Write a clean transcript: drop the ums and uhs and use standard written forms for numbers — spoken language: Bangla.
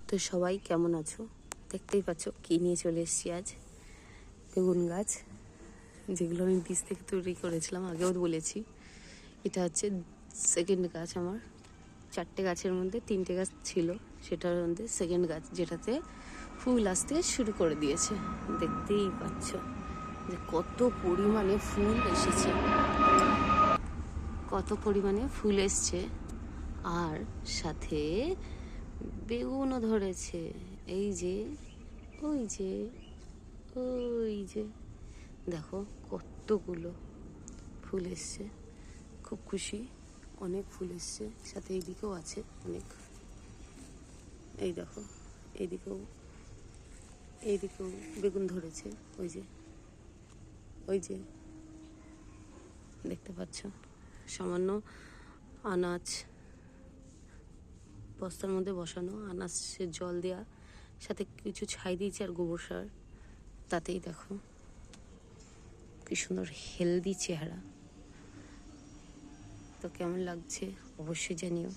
তো সবাই কেমন আছো? দেখতেই পাচ্ছ কি নিয়ে চলে এসেছি আজ। বেগুন গাছ, যেগুলো আমি বীজ থেকে তৈরি করেছিলাম, আগেও বলেছি। এটা হচ্ছে সেকেন্ড গাছ আমার। 4টে গাছের মধ্যে 3টে গাছ ছিল, সেটার মধ্যে সেকেন্ড গাছ, যেটাতে ফুল আসতে শুরু করে দিয়েছে। দেখতেই পাচ্ছ যে কত পরিমাণে ফুল এসেছে, কত পরিমাণে ফুল এসছে, আর সাথে বেগুনও ধরেছে। এই যে, ওই যে, ওই যে, দেখো কতগুলো ফুল এসছে। খুব খুশি, অনেক ফুল এসছে। সাথে এইদিকেও আছে অনেক। এই দেখো, এইদিকেও এইদিকেও বেগুন ধরেছে। ওই যে, ওই যে, দেখতে পাচ্ছ। সামান্য আনাজ বস্তার মধ্যে বসানো, আনাজে জল দেওয়া, সাথে কিছু ছাই দিয়েছি আর গোবর সার। তাতেই দেখো কি সুন্দর হেলদি চেহারা। তো কেমন লাগছে অবশ্যই জানিও।